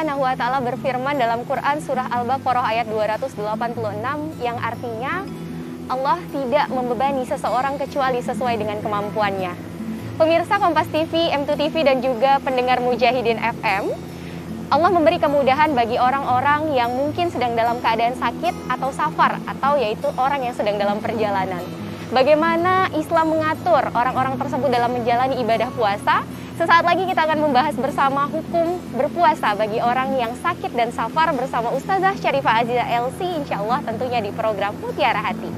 Subhanahu wa Ta'ala berfirman dalam Quran surah Al-Baqarah ayat 286 yang artinya Allah tidak membebani seseorang kecuali sesuai dengan kemampuannya. Pemirsa Kompas TV, M2 TV dan juga pendengar Mujahidin FM, Allah memberi kemudahan bagi orang-orang yang mungkin sedang dalam keadaan sakit atau safar, atau yaitu orang yang sedang dalam perjalanan. Bagaimana Islam mengatur orang-orang tersebut dalam menjalani ibadah puasa? Sesaat lagi kita akan membahas bersama hukum berpuasa bagi orang yang sakit dan safar bersama Ustazah Syarifah Azizah LC, insya Allah tentunya di program Mutiara Hati.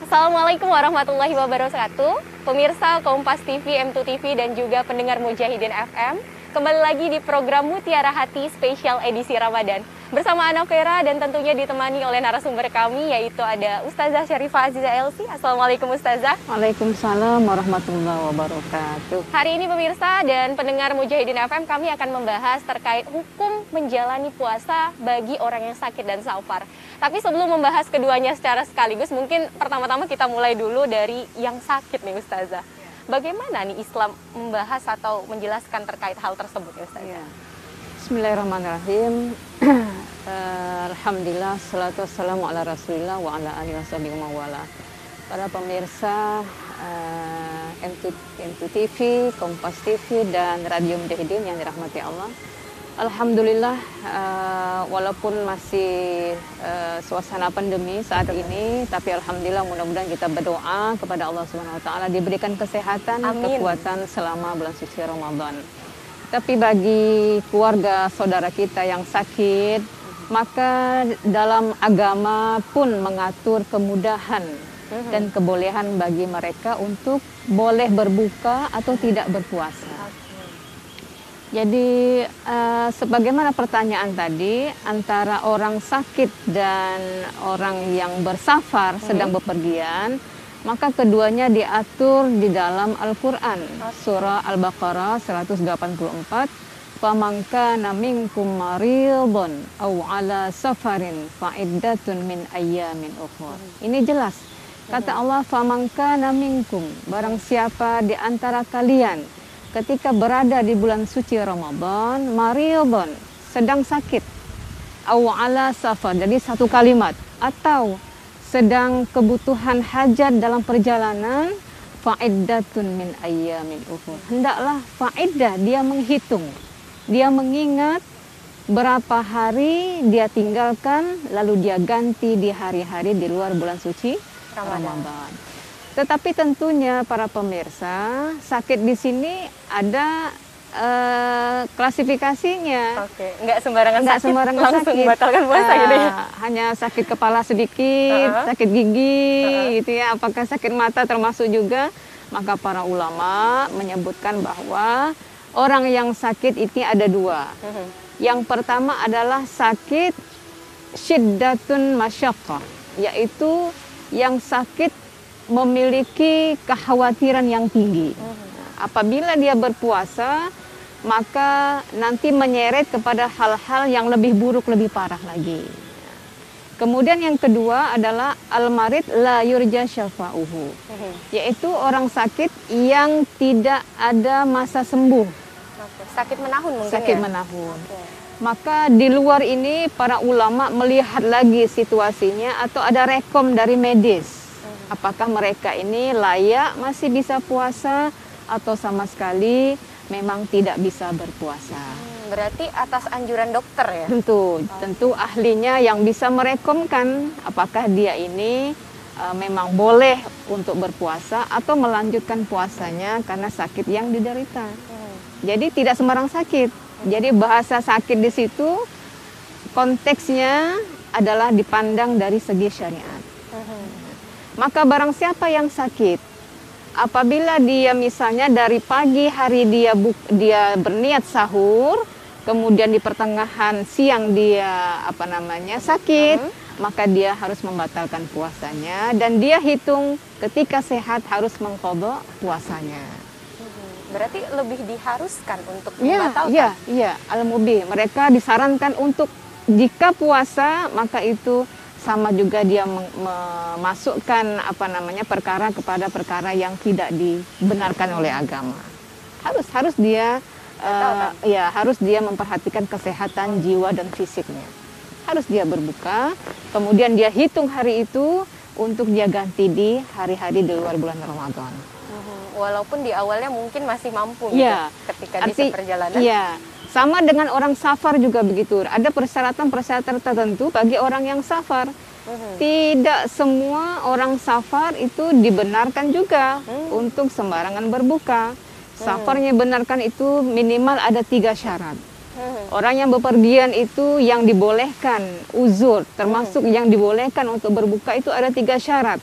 Assalamualaikum warahmatullahi wabarakatuh. Pemirsa Kompas TV, M2 TV dan juga pendengar Mujahidin FM, kembali lagi di program Mutiara Hati spesial edisi Ramadan. Bersama Ana Vera dan tentunya ditemani oleh narasumber kami yaitu ada Ustazah Syarifah Azizah LC. Assalamualaikum Ustazah. Waalaikumsalam warahmatullahi wabarakatuh. Hari ini pemirsa dan pendengar Mujahidin FM, kami akan membahas terkait hukum menjalani puasa bagi orang yang sakit dan safar. Tapi sebelum membahas keduanya secara sekaligus, mungkin pertama-tama kita mulai dulu dari yang sakit nih Ustazah. Bagaimana nih Islam membahas atau menjelaskan terkait hal tersebut ya Ustazah? Ya. Bismillahirrahmanirrahim. Alhamdulillah, salatu wassalamu ala rasulillah wa ala alihi washabihi wa wala. Para pemirsa M2 TV, Kompas TV dan Radio Mujahidin yang dirahmati Allah. Alhamdulillah, walaupun masih suasana pandemi saat ini, tapi alhamdulillah mudah-mudahan kita berdoa kepada Allah Subhanahu wa Ta'ala diberikan kesehatan, kekuatan selama bulan suci Ramadan. Tapi bagi keluarga saudara kita yang sakit, maka dalam agama pun mengatur kemudahan dan kebolehan bagi mereka untuk boleh berbuka atau tidak berpuasa. Jadi sebagaimana pertanyaan tadi, antara orang sakit dan orang yang bersafar sedang bepergian, maka keduanya diatur di dalam Al-Quran. Surah Al-Baqarah 184. Faman kana minkum maridun aw ala safarin fa iddatun min ayyamin ukhra. Ini jelas. Kata Allah, faman kana minkum, barang siapa di antara kalian ketika berada di bulan suci Ramadan, maridun, sedang sakit, aw ala safar, jadi satu kalimat, atau sedang kebutuhan hajat dalam perjalanan, fa'iddatun min ayyamin ukhra. Hendaklah fa'idah, dia menghitung, dia mengingat berapa hari dia tinggalkan, lalu dia ganti di hari-hari di luar bulan suci Ramadan. Tetapi tentunya para pemirsa, sakit di sini ada klasifikasinya. Oke, nggak sembarangan sakit, langsung sakit. Batalkan puasa gitu ya. Hanya sakit kepala sedikit, sakit gigi, gitu ya. Apakah sakit mata termasuk juga? Maka para ulama menyebutkan bahwa orang yang sakit ini ada dua. Yang pertama adalah sakit syiddatun masyaqqah, yaitu yang sakit memiliki kekhawatiran yang tinggi. Apabila dia berpuasa, maka nanti menyeret kepada hal-hal yang lebih buruk, lebih parah lagi. Kemudian yang kedua adalah al-marid la yurja syafa'uhu, yaitu orang sakit yang tidak ada masa sembuh. Sakit menahun mungkin sakit ya? menahun. Maka di luar ini para ulama melihat lagi situasinya atau ada rekom dari medis. Apakah mereka ini layak masih bisa puasa atau sama sekali memang tidak bisa berpuasa. Berarti atas anjuran dokter ya? Tentu ahlinya yang bisa merekomkan apakah dia ini memang boleh untuk berpuasa atau melanjutkan puasanya karena sakit yang diderita. Jadi tidak sembarang sakit. Jadi bahasa sakit di situ konteksnya adalah dipandang dari segi syariat. Maka barang siapa yang sakit, apabila dia misalnya dari pagi hari dia berniat sahur, kemudian di pertengahan siang dia sakit, maka dia harus membatalkan puasanya dan dia hitung ketika sehat harus mengqadha puasanya. Berarti lebih diharuskan untuk membatalkan? Iya, al-mubih. Mereka disarankan untuk jika puasa maka itu sama juga dia memasukkan perkara kepada perkara yang tidak dibenarkan oleh agama. Harus dia harus dia memperhatikan kesehatan jiwa dan fisiknya. Harus dia berbuka, kemudian dia hitung hari itu untuk dia ganti di hari-hari di luar bulan Ramadan. Walaupun di awalnya mungkin masih mampu ketika di perjalanan. Iya, sama dengan orang safar juga begitu. Ada persyaratan-persyaratan tertentu bagi orang yang safar. Tidak semua orang safar itu dibenarkan juga untuk sembarangan berbuka. Safarnya benarkan itu minimal ada 3 syarat. Orang yang bepergian itu yang dibolehkan uzur, termasuk yang dibolehkan untuk berbuka itu ada 3 syarat.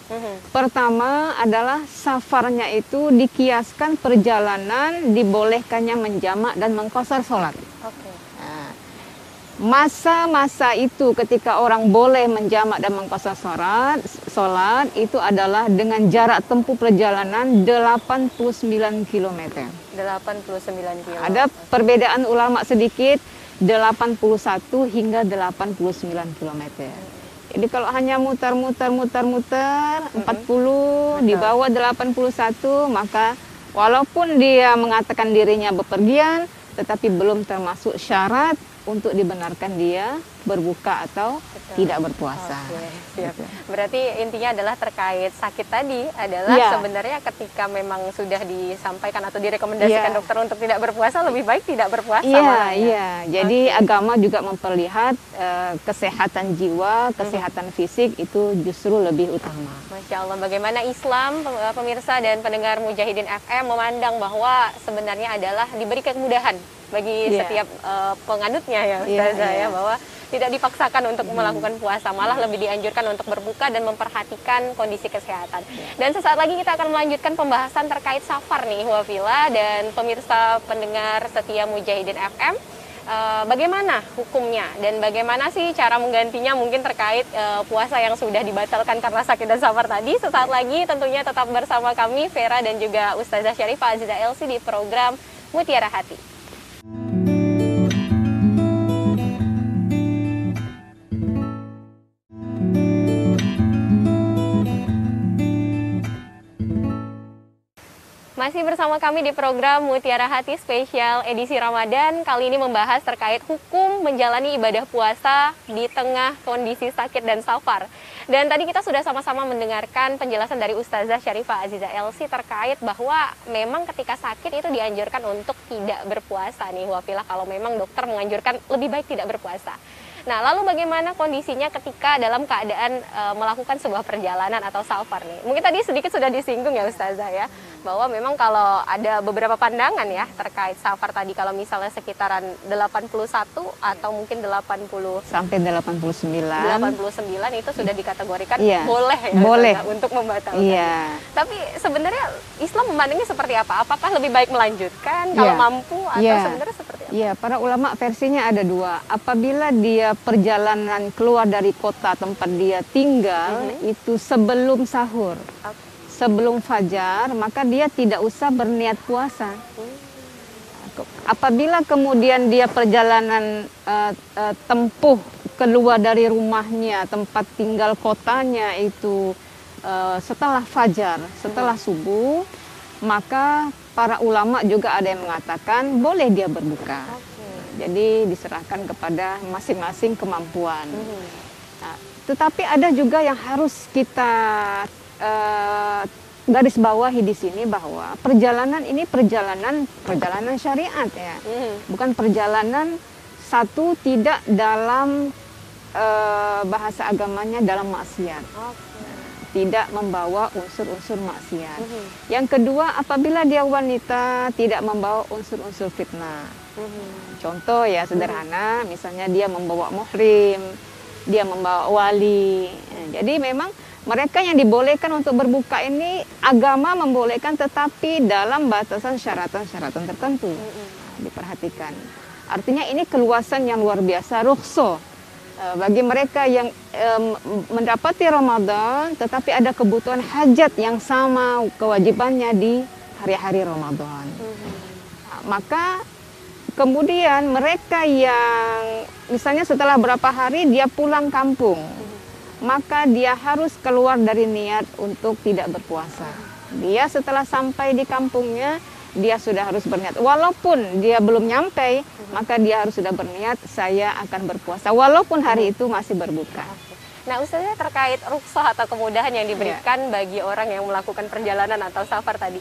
Pertama adalah safarnya itu dikiaskan perjalanan dibolehkannya menjamak dan mengqashar sholat. Nah, masa-masa itu ketika orang boleh menjamak dan mengqashar sholat itu adalah dengan jarak tempuh perjalanan 89 km. 89 km. Ada perbedaan ulama sedikit, 81 hingga 89 km. Jadi kalau hanya mutar-mutar 40 di bawah 81, maka walaupun dia mengatakan dirinya bepergian, tetapi belum termasuk syarat untuk dibenarkan dia berbuka atau tidak berpuasa. Siap. Berarti intinya adalah terkait sakit tadi adalah sebenarnya ketika memang sudah disampaikan atau direkomendasikan dokter untuk tidak berpuasa, lebih baik tidak berpuasa. Jadi agama juga memperlihat kesehatan jiwa, kesehatan fisik itu justru lebih utama. Masya Allah, bagaimana Islam, pemirsa dan pendengar Mujahidin FM memandang bahwa sebenarnya adalah diberi kemudahan bagi setiap penganutnya ya Ustazah ya, bahwa tidak dipaksakan untuk melakukan puasa, malah lebih dianjurkan untuk berbuka dan memperhatikan kondisi kesehatan. Dan sesaat lagi kita akan melanjutkan pembahasan terkait safar nih Wafila dan pemirsa pendengar setia Mujahidin FM. Bagaimana hukumnya dan bagaimana sih cara menggantinya mungkin terkait puasa yang sudah dibatalkan karena sakit dan safar tadi. Sesaat lagi tentunya tetap bersama kami Vera dan juga Ustazah Syarifah Azizah Elsi di program Mutiara Hati. Masih bersama kami di program Mutiara Hati spesial edisi Ramadan. Kali ini membahas terkait hukum menjalani ibadah puasa di tengah kondisi sakit dan safar. Dan tadi kita sudah sama-sama mendengarkan penjelasan dari Ustazah Syarifah Azizah Elsi terkait bahwa memang ketika sakit itu dianjurkan untuk tidak berpuasa nih Wafila, kalau memang dokter menganjurkan lebih baik tidak berpuasa. Nah, lalu bagaimana kondisinya ketika dalam keadaan melakukan sebuah perjalanan atau safar nih? Mungkin tadi sedikit sudah disinggung ya Ustazah ya, bahwa memang kalau ada beberapa pandangan ya terkait safar tadi, kalau misalnya sekitaran 81 atau mungkin 80 sampai 89 itu sudah dikategorikan boleh ya boleh Ustazah, untuk membatalkan. Tapi sebenarnya Islam memandangnya seperti apa? Apakah lebih baik melanjutkan kalau mampu atau sebenarnya seperti apa? Iya, para ulama versinya ada 2. Apabila dia perjalanan keluar dari kota tempat dia tinggal itu sebelum sahur, sebelum fajar, maka dia tidak usah berniat puasa. Apabila kemudian dia perjalanan tempuh keluar dari rumahnya, tempat tinggal kotanya itu setelah fajar, setelah subuh, maka para ulama juga ada yang mengatakan boleh dia berbuka. Jadi diserahkan kepada masing-masing kemampuan. Nah, tetapi ada juga yang harus kita garis bawahi di sini, bahwa perjalanan ini perjalanan syariat ya, bukan perjalanan satu tidak dalam bahasa agamanya dalam maksiat. Tidak membawa unsur-unsur maksiat. Yang kedua, apabila dia wanita tidak membawa unsur-unsur fitnah. Contoh ya sederhana, misalnya dia membawa muhrim, dia membawa wali. Jadi memang mereka yang dibolehkan untuk berbuka ini agama membolehkan, tetapi dalam batasan syaratan-syaratan tertentu. Diperhatikan. Artinya ini keluasan yang luar biasa, rukhsah. Bagi mereka yang mendapati Ramadan tetapi ada kebutuhan hajat yang sama kewajibannya di hari-hari Ramadan. Maka kemudian mereka yang misalnya setelah berapa hari dia pulang kampung maka dia harus keluar dari niat untuk tidak berpuasa. Dia setelah sampai di kampungnya, dia sudah harus berniat. Walaupun dia belum nyampe, maka dia harus sudah berniat, saya akan berpuasa. Walaupun hari itu masih berbuka. Nah, Ustazah, terkait rukhsah atau kemudahan yang diberikan bagi orang yang melakukan perjalanan atau safar tadi.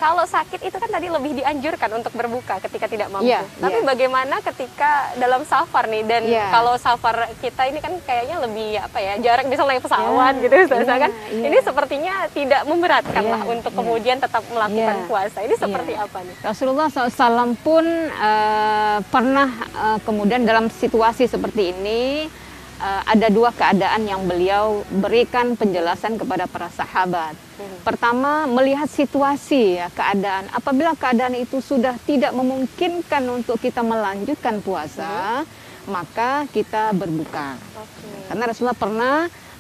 Kalau sakit itu kan tadi lebih dianjurkan untuk berbuka ketika tidak mampu. Tapi bagaimana ketika dalam safar nih, dan kalau safar kita ini kan kayaknya lebih jarak bisa naik pesawat gitu Ustazah kan. Ini sepertinya tidak memberatkan lah untuk kemudian tetap melakukan puasa. Ini seperti apa nih? Rasulullah SAW pun pernah kemudian dalam situasi seperti ini ada dua keadaan yang beliau berikan penjelasan kepada para sahabat. Pertama, melihat situasi keadaan. Apabila keadaan itu sudah tidak memungkinkan untuk kita melanjutkan puasa, maka kita berbuka. Karena Rasulullah pernah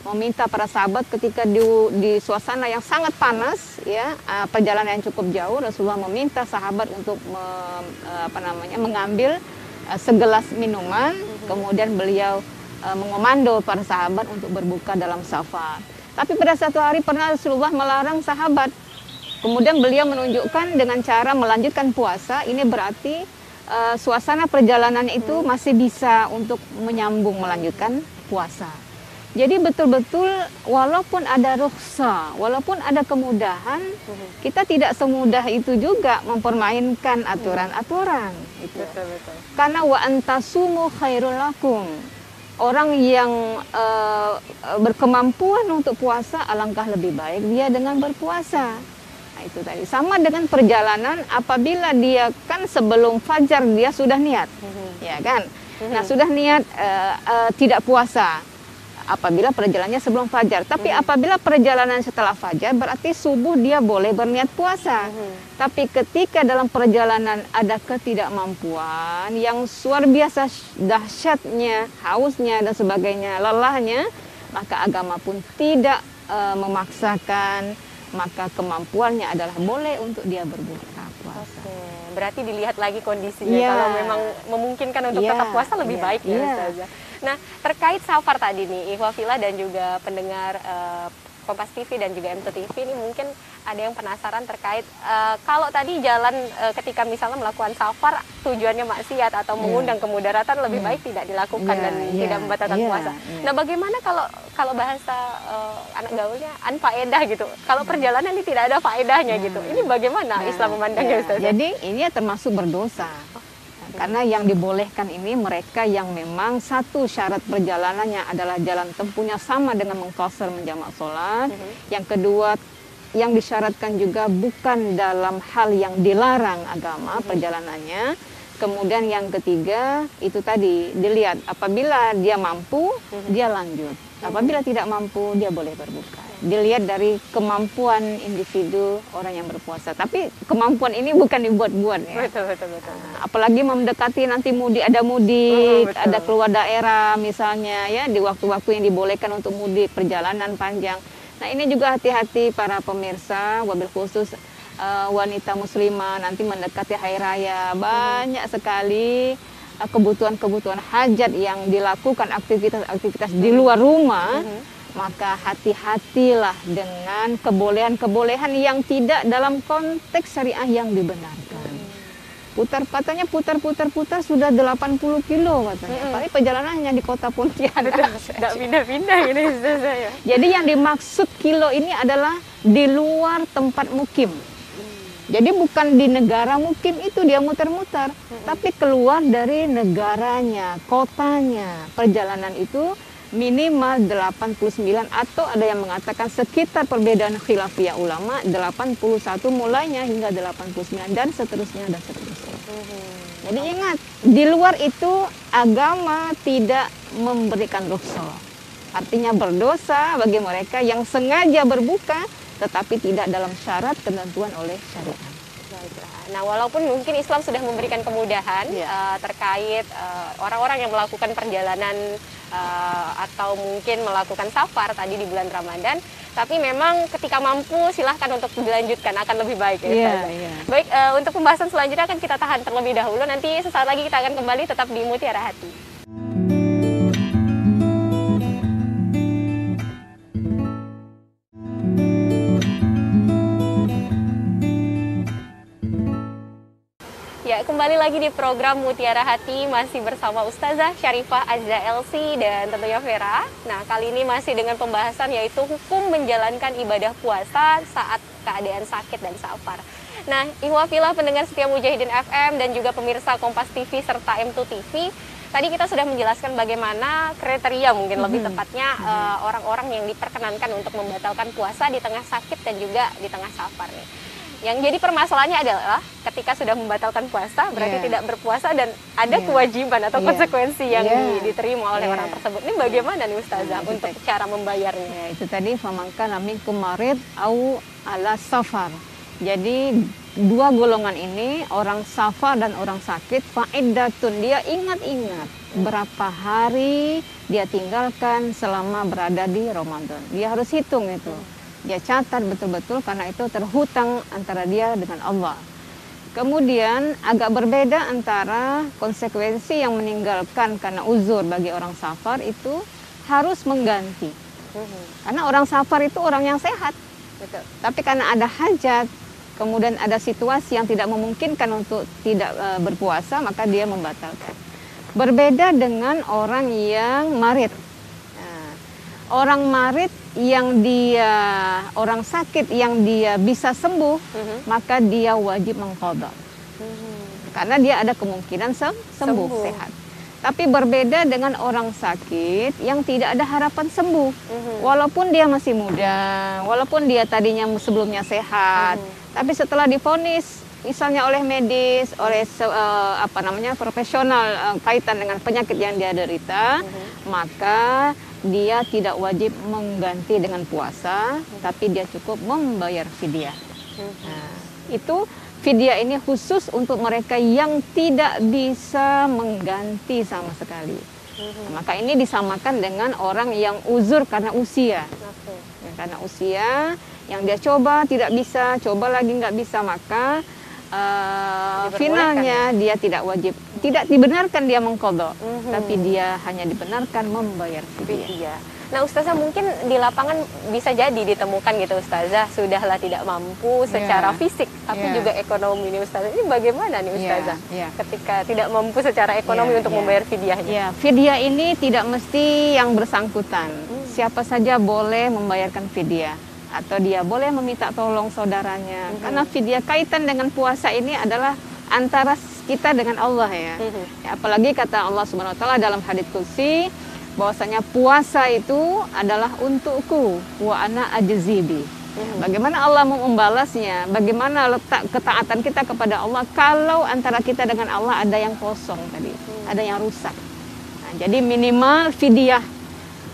meminta para sahabat ketika di suasana yang sangat panas, perjalanan yang cukup jauh, Rasulullah meminta sahabat untuk mengambil segelas minuman, kemudian beliau mengomando para sahabat untuk berbuka dalam safar. Tapi pada satu hari pernah Rasulullah melarang sahabat. Kemudian beliau menunjukkan dengan cara melanjutkan puasa. Ini berarti suasana perjalanan itu masih bisa untuk menyambung melanjutkan puasa. Jadi betul-betul walaupun ada rukhsah, walaupun ada kemudahan, kita tidak semudah itu juga mempermainkan aturan-aturan. Betul. Karena wa antasumu khairul lakum. Orang yang berkemampuan untuk puasa, alangkah lebih baik dia dengan berpuasa. Nah, itu tadi. Sama dengan perjalanan, apabila dia kan sebelum fajar dia sudah niat, ya kan? Nah, sudah niat tidak puasa apabila perjalanannya sebelum fajar. Tapi apabila perjalanan setelah fajar, berarti subuh dia boleh berniat puasa. Tapi ketika dalam perjalanan ada ketidakmampuan yang luar biasa dahsyatnya, hausnya dan sebagainya, lelahnya, maka agama pun tidak memaksakan, maka kemampuannya adalah boleh untuk dia berbuka puasa. Berarti dilihat lagi kondisinya, kalau memang memungkinkan untuk tetap puasa lebih baik ya Ustazah. Nah, terkait safar tadi nih, Ikhwah Fillah dan juga pendengar Kompas TV dan juga MT TV ini mungkin ada yang penasaran terkait kalau tadi jalan ketika misalnya melakukan safar tujuannya maksiat atau mengundang kemudaratan, lebih baik tidak dilakukan dan tidak membatalkan puasa. Nah, bagaimana kalau bahasa anak gaulnya anfaedah gitu? Kalau perjalanan ini tidak ada faedahnya gitu. Ini bagaimana Islam memandangnya Ustaz? Jadi ini termasuk berdosa. Karena yang dibolehkan ini mereka yang memang satu syarat perjalanannya adalah jalan tempuhnya sama dengan mengqasar menjamak sholat. Yang kedua, yang disyaratkan juga bukan dalam hal yang dilarang agama perjalanannya. Kemudian yang ketiga itu tadi dilihat apabila dia mampu dia lanjut. Apabila tidak mampu dia boleh berbuka. Dilihat dari kemampuan individu orang yang berpuasa. Tapi kemampuan ini bukan dibuat-buat ya. Betul. Apalagi mendekati nanti ada mudik, ada keluar daerah misalnya ya, di waktu-waktu yang dibolehkan untuk mudik, perjalanan panjang. Nah, ini juga hati-hati para pemirsa, wabil khusus wanita muslimah nanti mendekati hari raya, banyak sekali kebutuhan-kebutuhan hajat yang dilakukan, aktivitas-aktivitas di luar rumah, maka hati-hatilah dengan kebolehan-kebolehan yang tidak dalam konteks syariah yang dibenarkan. Putar sudah 80 kilo katanya. Tapi perjalanannya di kota Pontianak. Tidak pindah-pindah ini saya. Jadi yang dimaksud kilo ini adalah di luar tempat mukim. Jadi bukan di negara mukim itu dia muter-muter, tapi keluar dari negaranya, kotanya. Perjalanan itu minimal 89 atau ada yang mengatakan sekitar perbedaan khilafiyah ulama 81 mulainya hingga 89 dan seterusnya. Jadi ingat, di luar itu agama tidak memberikan rukhsah. Artinya berdosa bagi mereka yang sengaja berbuka tetapi tidak dalam syarat ketentuan oleh syariat. Nah, walaupun mungkin Islam sudah memberikan kemudahan terkait orang-orang yang melakukan perjalanan atau mungkin melakukan safar tadi di bulan Ramadan, tapi memang ketika mampu silahkan untuk dilanjutkan, akan lebih baik ya. Baik, untuk pembahasan selanjutnya akan kita tahan terlebih dahulu. Nanti sesaat lagi kita akan kembali, tetap di Mutiara Hati. kembali lagi di program Mutiara Hati, masih bersama Ustazah Syarifah Azza Elsi dan tentunya Vera. Nah, kali ini masih dengan pembahasan yaitu hukum menjalankan ibadah puasa saat keadaan sakit dan safar. Nah, ihwafillah pendengar setia Mujahidin FM dan juga pemirsa Kompas TV serta M2 TV. Tadi kita sudah menjelaskan bagaimana kriteria mungkin lebih tepatnya orang-orang yang diperkenankan untuk membatalkan puasa di tengah sakit dan juga di tengah safar nih. Yang jadi permasalahannya adalah ketika sudah membatalkan puasa berarti tidak berpuasa dan ada kewajiban atau konsekuensi yang diterima oleh orang tersebut. Ini bagaimana nih Ustazah untuk cara membayarnya? Ya, itu tadi famangkan minkum marid au ala safar. Jadi dua golongan ini, orang safar dan orang sakit, fa'iddatun, dia ingat-ingat berapa hari dia tinggalkan selama berada di Ramadan. Dia harus hitung itu. Dia catat betul-betul karena itu terhutang antara dia dengan Allah. Kemudian agak berbeda antara konsekuensi yang meninggalkan karena uzur bagi orang safar itu harus mengganti. Karena orang safar itu orang yang sehat. Betul. Tapi karena ada hajat, kemudian ada situasi yang tidak memungkinkan untuk tidak berpuasa, maka dia membatalkan. Berbeda dengan orang yang marid. Nah, orang marid yang dia orang sakit yang dia bisa sembuh, maka dia wajib mengqadha. Karena dia ada kemungkinan sembuh sehat. Tapi berbeda dengan orang sakit yang tidak ada harapan sembuh. Walaupun dia masih muda, walaupun dia tadinya sebelumnya sehat, tapi setelah divonis misalnya oleh medis, oleh profesional kaitan dengan penyakit yang dia derita, maka dia tidak wajib mengganti dengan puasa, tapi dia cukup membayar fidyah. Nah, itu fidyah ini khusus untuk mereka yang tidak bisa mengganti sama sekali. Maka ini disamakan dengan orang yang uzur karena usia. Ya, karena usia yang dia coba tidak bisa, coba lagi nggak bisa, maka finalnya dia tidak wajib, tidak dibenarkan dia mengqadha, tapi dia hanya dibenarkan membayar fidyah. Nah, Ustazah, mungkin di lapangan bisa jadi ditemukan gitu Ustazah, sudahlah tidak mampu secara fisik, tapi juga ekonomi nih Ustazah. Ini bagaimana nih Ustazah ketika tidak mampu secara ekonomi untuk membayar fidyahnya? Ya, fidyah ini tidak mesti yang bersangkutan. Siapa saja boleh membayarkan fidyah. Atau dia boleh meminta tolong saudaranya. Karena fidyah kaitan dengan puasa ini adalah antara kita dengan Allah ya. Ya, apalagi kata Allah Subhanahu wa taala dalam hadits qudsi bahwasanya puasa itu adalah untukku wa ana ajzibi. Bagaimana Allah mau membalasnya? Bagaimana letak ketaatan kita kepada Allah kalau antara kita dengan Allah ada yang kosong tadi, ada yang rusak. Nah, jadi minimal fidyah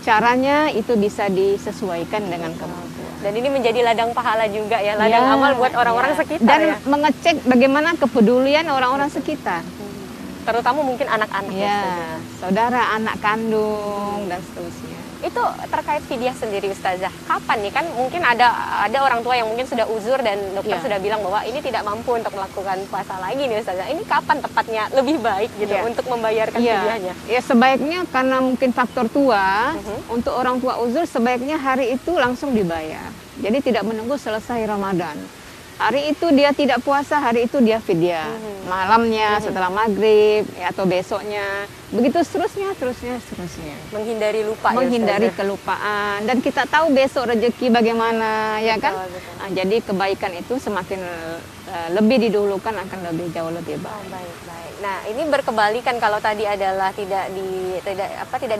caranya itu bisa disesuaikan dengan kemampuan. Dan ini menjadi ladang pahala juga ya, ladang amal buat orang-orang sekitar. Dan mengecek bagaimana kepedulian orang-orang sekitar. Terutama mungkin anak-anak. Ya, saudara, anak kandung, dan seterusnya. Itu terkait fidyah sendiri Ustazah. Kapan nih, kan mungkin ada orang tua yang mungkin sudah uzur dan dokter sudah bilang bahwa ini tidak mampu untuk melakukan puasa lagi nih Ustazah. Ini kapan tepatnya lebih baik gitu untuk membayarkan fidyahnya? Ya, sebaiknya karena mungkin faktor tua, untuk orang tua uzur sebaiknya hari itu langsung dibayar. Jadi tidak menunggu selesai Ramadan. Hari itu dia tidak puasa, hari itu dia fidyah. Malamnya, setelah maghrib, atau besoknya. Begitu seterusnya. Menghindari lupa. Menghindari kelupaan. Dan kita tahu besok rezeki bagaimana, ya kan? Betul. Nah, jadi kebaikan itu semakin lebih didahulukan akan jauh lebih baik. Baik. Nah, ini berkebalikan kalau tadi adalah tidak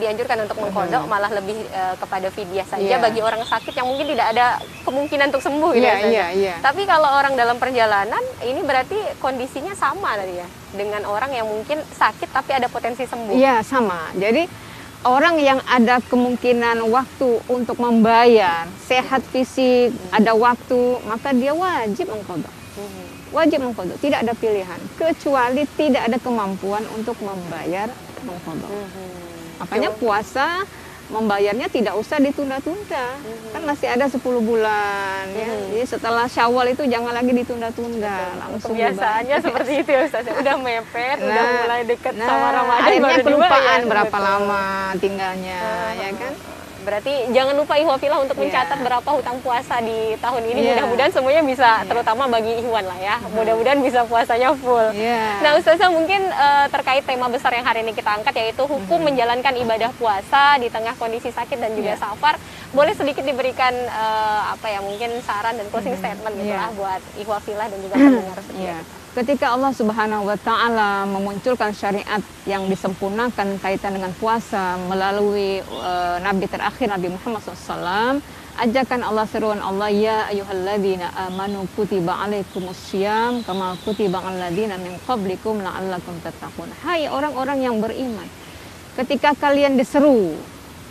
dianjurkan untuk mengqadha, malah lebih kepada fidyah saja bagi orang sakit yang mungkin tidak ada kemungkinan untuk sembuh gitu. Tapi kalau orang dalam perjalanan ini berarti kondisinya sama tadi ya dengan orang yang mungkin sakit tapi ada potensi sembuh. Iya, sama. Jadi orang yang ada kemungkinan waktu untuk membayar, sehat fisik, ada waktu, maka dia wajib mengqadha. Wajib mengqadha, tidak ada pilihan kecuali tidak ada kemampuan untuk membayar mengqadha. Makanya puasa membayarnya tidak usah ditunda-tunda. Kan masih ada 10 bulan ya. Jadi setelah Syawal itu jangan lagi ditunda-tunda, langsung kebiasaannya seperti itu ya Ustaz. Udah mepet, udah mulai dekat sama Ramadan, akhirnya baru kelupaan ya, berapa lama tinggalnya, ya kan? Berarti jangan lupa Ikhwafillah untuk mencatat berapa hutang puasa di tahun ini. Mudah-mudahan semuanya bisa, terutama bagi Ikhwan lah ya. Mudah-mudahan bisa puasanya full. Nah Ustazah, mungkin terkait tema besar yang hari ini kita angkat, yaitu hukum menjalankan ibadah puasa di tengah kondisi sakit dan juga safar. Boleh sedikit diberikan mungkin saran dan closing statement gitu lah buat Ikhwafillah dan juga pendengar setia. Ketika Allah Subhanahu wa Ta'ala memunculkan syariat yang disempurnakan kaitan dengan puasa melalui Nabi terakhir Nabi Muhammad SAW, ajakan Allah, seruan Allah, ya ayyuhalladzina amanu kutiba alaikumussyam kama kutiba alladzina min qablikum la'allakum tattaqun. Hai orang-orang yang beriman, ketika kalian diseru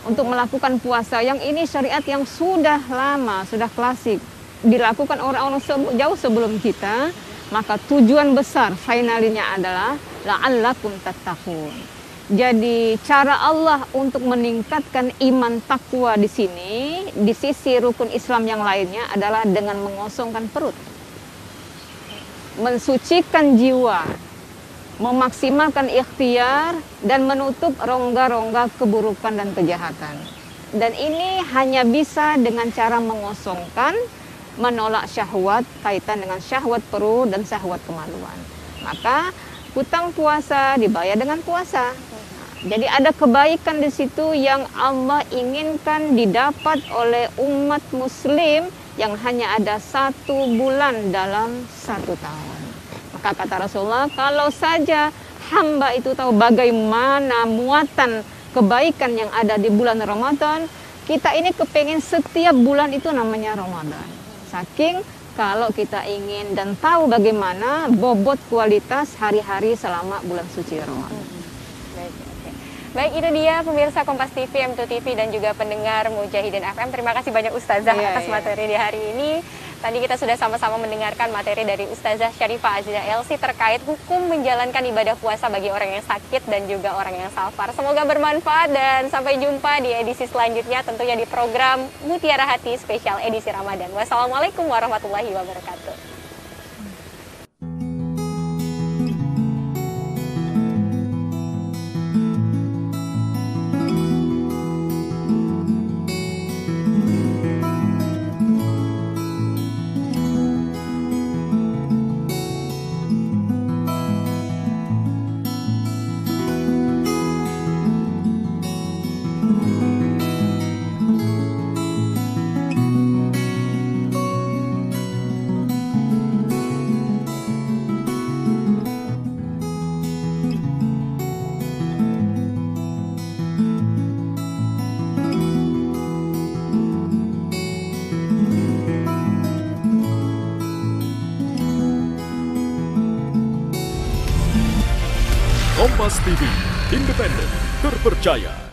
untuk melakukan puasa, yang ini syariat yang sudah lama, sudah klasik, dilakukan orang-orang jauh sebelum kita, maka tujuan besar finalnya adalah la'allakum tattaqun. Jadi cara Allah untuk meningkatkan iman takwa di sini, di sisi rukun Islam yang lainnya adalah dengan mengosongkan perut, mensucikan jiwa, memaksimalkan ikhtiar, dan menutup rongga-rongga keburukan dan kejahatan. Dan ini hanya bisa dengan cara mengosongkan, menolak syahwat kaitan dengan syahwat perut dan syahwat kemaluan. Maka hutang puasa dibayar dengan puasa. Jadi ada kebaikan di situ yang Allah inginkan didapat oleh umat muslim yang hanya ada 1 bulan dalam 1 tahun. Maka kata Rasulullah, kalau saja hamba itu tahu bagaimana muatan kebaikan yang ada di bulan Ramadan, kita ini kepengen setiap bulan itu namanya Ramadan. Saking kalau kita ingin dan tahu bagaimana bobot kualitas hari-hari selama bulan suci Ramadan. Baik, itu dia pemirsa Kompas TV, M2 TV, dan juga pendengar Mujahidin FM. Terima kasih banyak Ustazah atas materi di hari ini. Tadi kita sudah sama-sama mendengarkan materi dari Ustazah Syarifah Aziza LC terkait hukum menjalankan ibadah puasa bagi orang yang sakit dan juga orang yang safar. Semoga bermanfaat dan sampai jumpa di edisi selanjutnya, tentunya di program Mutiara Hati spesial edisi Ramadan. Wassalamualaikum warahmatullahi wabarakatuh. Kompas TV, independen, terpercaya.